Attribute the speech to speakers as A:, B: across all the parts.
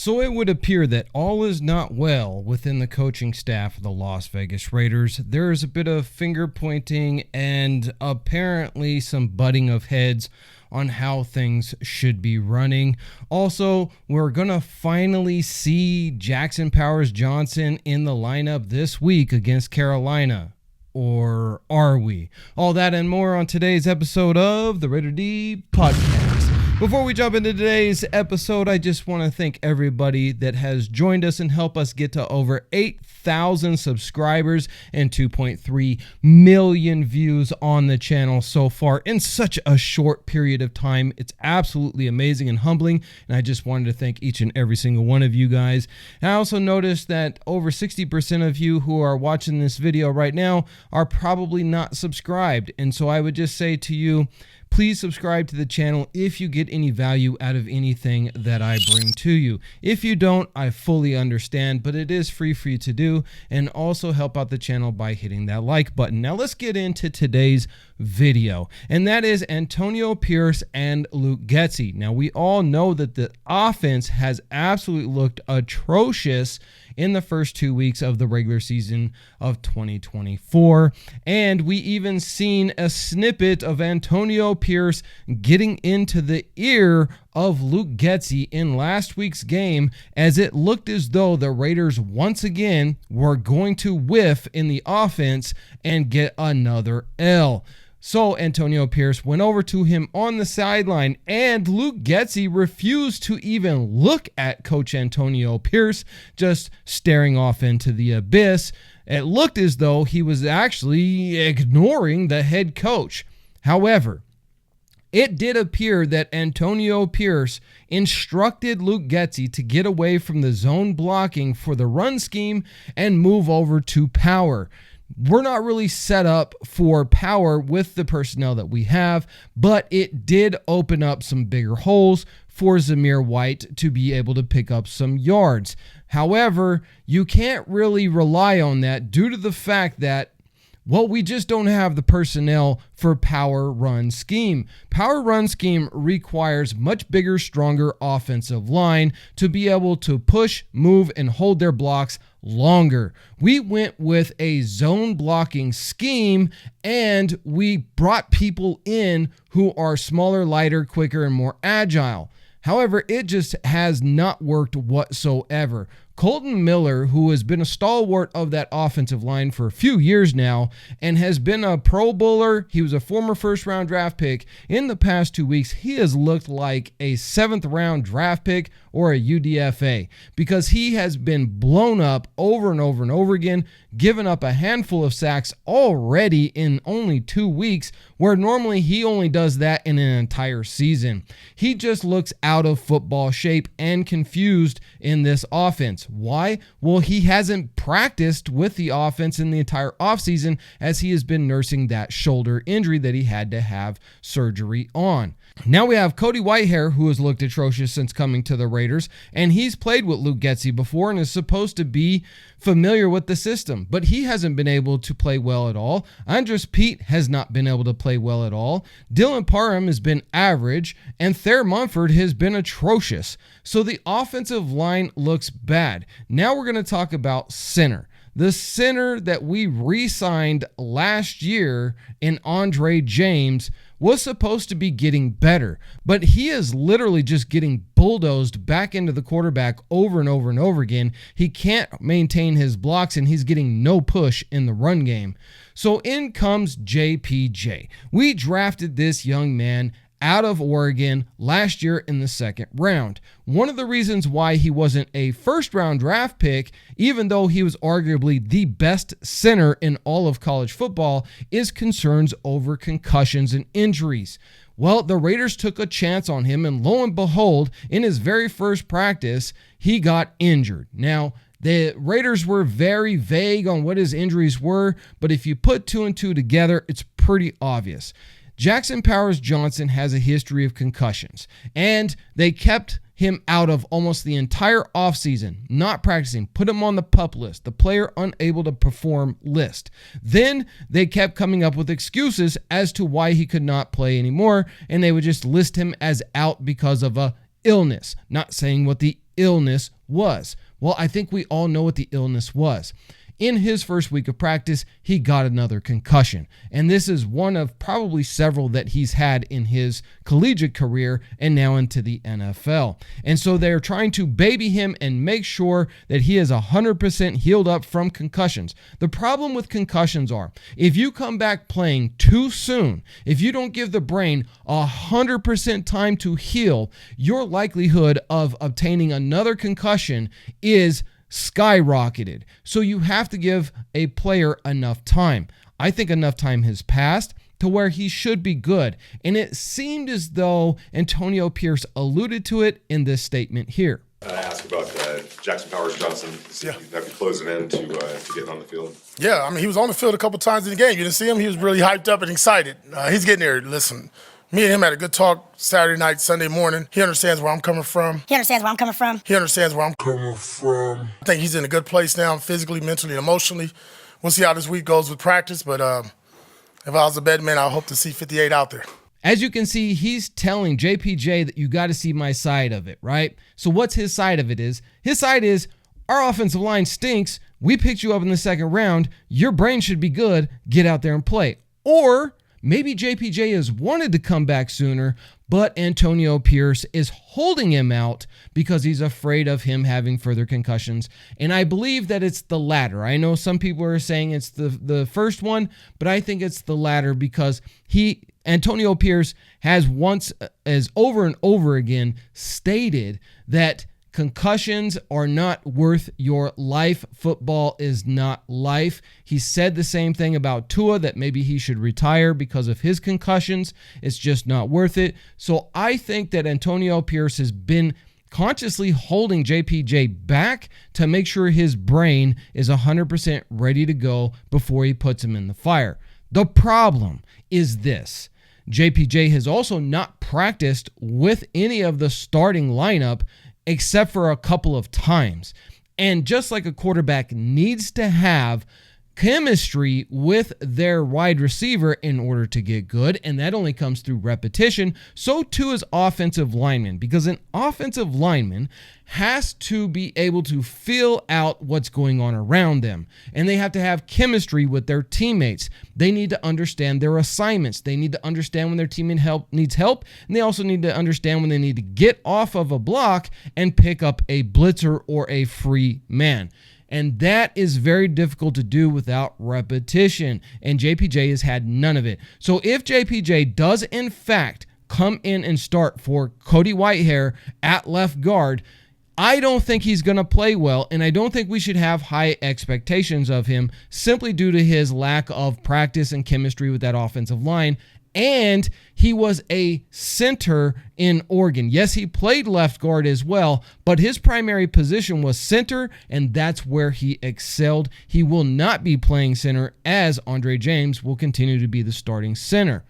A: So it would appear that all is not well within the coaching staff of the Las Vegas Raiders. There is a bit of finger pointing and apparently some butting of heads on how things should be running. Also, we're going to finally see Jackson Powers Johnson in the lineup this week against Carolina. Or are we? All that and more on today's episode of the Raider D Podcast. Before we jump into today's episode, I just want to thank everybody that has joined us and helped us get to over 8,000 subscribers and 2.3 million views on the channel so far in such a short period of time. It's absolutely amazing and humbling, and I just wanted to thank each and every single one of you guys. And I also noticed that over 60% of you who are watching this video right now are probably not subscribed, and so I would just say to you, please subscribe to the channel if you get any value out of anything that I bring to you. If you don't, I fully understand, but it is free for you to do, and also help out the channel by hitting that like button. Now let's get into today's video, and that is Antonio Pierce and Luke Getsy. Now we all know that the offense has absolutely looked atrocious in the first 2 weeks of the regular season of 2024. And we even seen a snippet of Antonio Pierce getting into the ear of Luke Getsy in last week's game, as it looked as though the Raiders once again were going to whiff in the offense and get another L. So Antonio Pierce went over to him on the sideline, and Luke Getsy refused to even look at Coach Antonio Pierce, just staring off into the abyss. It looked as though he was actually ignoring the head coach. However, it did appear that Antonio Pierce instructed Luke Getsy to get away from the zone blocking for the run scheme and move over to power. We're not really set up for power with the personnel that we have, but it did open up some bigger holes for Zamir White to be able to pick up some yards. However, you can't really rely on that due to the fact that, well, we just don't have the personnel for power run scheme. Power run scheme requires much bigger, stronger offensive line to be able to push, move, and hold their blocks longer. We went with a zone blocking scheme, and we brought people in who are smaller, lighter, quicker, and more agile. However, it just has not worked whatsoever. Colton Miller, who has been a stalwart of that offensive line for a few years now and has been a Pro Bowler, he was a former first-round draft pick. In the past 2 weeks, he has looked like a seventh-round draft pick or a UDFA because he has been blown up over and over and over again, given up a handful of sacks already in only 2 weeks, where normally he only does that in an entire season. He just looks out of football shape and confused in this offense. Why? Well, he hasn't practiced with the offense in the entire offseason, as he has been nursing that shoulder injury that he had to have surgery on. Now we have Cody Whitehair, who has looked atrocious since coming to the Raiders, and he's played with Luke Getsy before and is supposed to be familiar with the system, but he hasn't been able to play well at all. Andres Pete has not been able to play well at all. Dylan Parham has been average, and Thayer Munford has been atrocious. So the offensive line looks bad. Now we're going to talk about center. The center that we re-signed last year in Andre James was supposed to be getting better, but he is literally just getting bulldozed back into the quarterback over and over and over again. He can't maintain his blocks, and he's getting no push in the run game. So in comes JPJ. We drafted this young man out of Oregon last year in the second round. One of the reasons why he wasn't a first-round draft pick, even though he was arguably the best center in all of college football, is concerns over concussions and injuries. Well, the Raiders took a chance on him, and lo and behold, in his very first practice, he got injured. Now, the Raiders were very vague on what his injuries were, but if you put two and two together, it's pretty obvious. Jackson Powers Johnson has a history of concussions, and they kept him out of almost the entire offseason, not practicing, put him on the PUP list, the player unable to perform list. Then they kept coming up with excuses as to why he could not play anymore, and they would just list him as out because of a illness, not saying what the illness was. Well, I think we all know what the illness was. In his first week of practice, he got another concussion. And this is one of probably several that he's had in his collegiate career and now into the NFL. And so they're trying to baby him and make sure that he is 100% healed up from concussions. The problem with concussions are, if you come back playing too soon, if you don't give the brain 100% time to heal, your likelihood of obtaining another concussion is skyrocketed. So you have to give a player enough time. I think enough time has passed to where he should be good. And it seemed as though Antonio Pierce alluded to it in this statement here.
B: I asked about Jackson Powers-Johnson.
C: Yeah.
B: Have you closing in to getting on the field?
C: Yeah, I mean, he was on the field a couple times in the game. You didn't see him? He was really hyped up and excited. He's getting there. Listen, me and him had a good talk Saturday night, Sunday morning. He understands where I'm coming from.
D: He understands where I'm coming from.
C: I think he's in a good place now, physically, mentally, and emotionally. We'll see how this week goes with practice, but if I was a betting man, I hope to see 58 out there.
A: As you can see, he's telling JPJ that you got to see my side of it, right? So what's his side of it is? His side is, our offensive line stinks. We picked you up in the second round. Your brain should be good. Get out there and play. Or maybe JPJ has wanted to come back sooner, but Antonio Pierce is holding him out because he's afraid of him having further concussions. And I believe that it's the latter. I know some people are saying it's the first one, but I think it's the latter because Antonio Pierce has once, as over and over again, stated that concussions are not worth your life. Football is not life. He said the same thing about Tua, that maybe he should retire because of his concussions. It's just not worth it. So I think that Antonio Pierce has been consciously holding JPJ back to make sure his brain is 100% ready to go before he puts him in the fire. The problem is this. JPJ has also not practiced with any of the starting lineup except for a couple of times. And just like a quarterback needs to have chemistry with their wide receiver in order to get good, and that only comes through repetition, so too is offensive linemen, because an offensive lineman has to be able to feel out what's going on around them, and they have to have chemistry with their teammates. They need to understand their assignments. They need to understand when their teammate needs help, and they also need to understand when they need to get off of a block and pick up a blitzer or a free man. And that is very difficult to do without repetition. And JPJ has had none of it. So if JPJ does in fact come in and start for Cody Whitehair at left guard, I don't think he's going to play well, and I don't think we should have high expectations of him simply due to his lack of practice and chemistry with that offensive line. And he was a center in Oregon. Yes, he played left guard as well, but his primary position was center, and that's where he excelled. He will not be playing center, as Andre James will continue to be the starting center.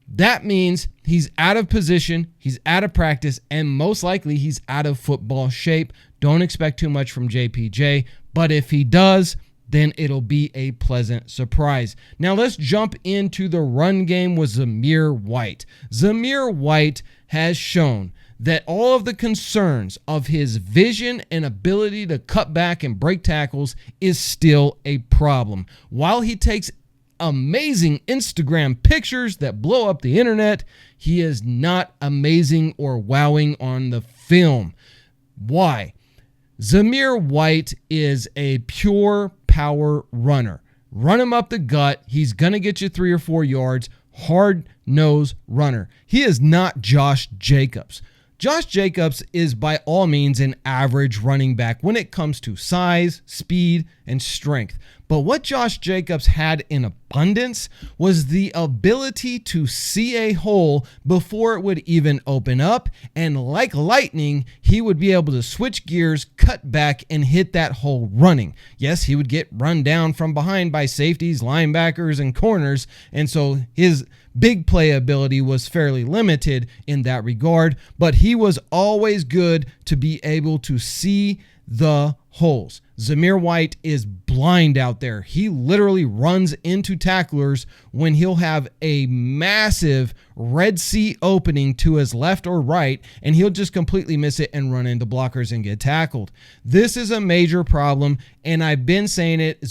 A: That means he's out of position, he's out of practice, and most likely he's out of football shape. Don't expect too much from JPJ, but if he does, then it'll be a pleasant surprise. Now let's jump into the run game with Zamir White. Zamir White has shown that all of the concerns of his vision and ability to cut back and break tackles is still a problem. While he takes amazing Instagram pictures that blow up the internet, he is not amazing or wowing on the film. Why? Zamir White is a pure power runner. Run him up the gut. He's going to get you 3 or 4 yards. Hard-nosed runner. He is not Josh Jacobs. Josh Jacobs is by all means an average running back when it comes to size, speed, and strength. But what Josh Jacobs had in abundance was the ability to see a hole before it would even open up. And like lightning, he would be able to switch gears, cut back, and hit that hole running. Yes, he would get run down from behind by safeties, linebackers, and corners. And so his big play ability was fairly limited in that regard. But he was always good to be able to see the holes. Zamir White is blind out there. He literally runs into tacklers when he'll have a massive Red Sea opening to his left or right, and he'll just completely miss it and run into blockers and get tackled. This is a major problem, and I've been saying it.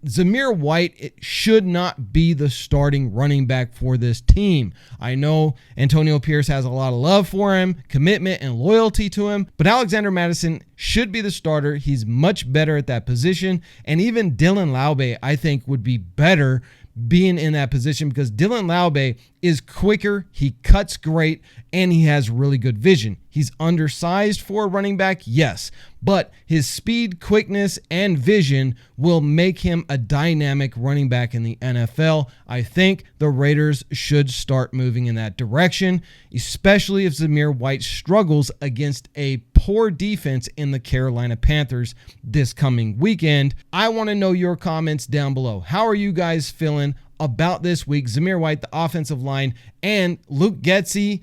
A: Zamir White should not be the starting running back for this team. I know Antonio Pierce has a lot of love for him, commitment and loyalty to him, but Alexander Mattison should be the starter. He's much better at that position, and even Dylan Laube, I think, would be better being in that position because Dylan Laube is quicker, he cuts great, and he has really good vision. He's undersized for a running back, yes, but his speed, quickness, and vision will make him a dynamic running back in the NFL. I think the Raiders should start moving in that direction, especially if Zamir White struggles against a poor defense in the Carolina Panthers this coming weekend. I want to know your comments down below. How are you guys feeling about this week? Zamir White, the offensive line, and Luke Getsy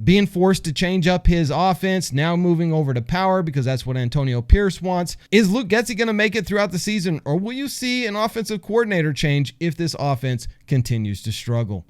A: being forced to change up his offense, now moving over to power because that's what Antonio Pierce wants. Is Luke Getsy going to make it throughout the season, or will you see an offensive coordinator change if this offense continues to struggle?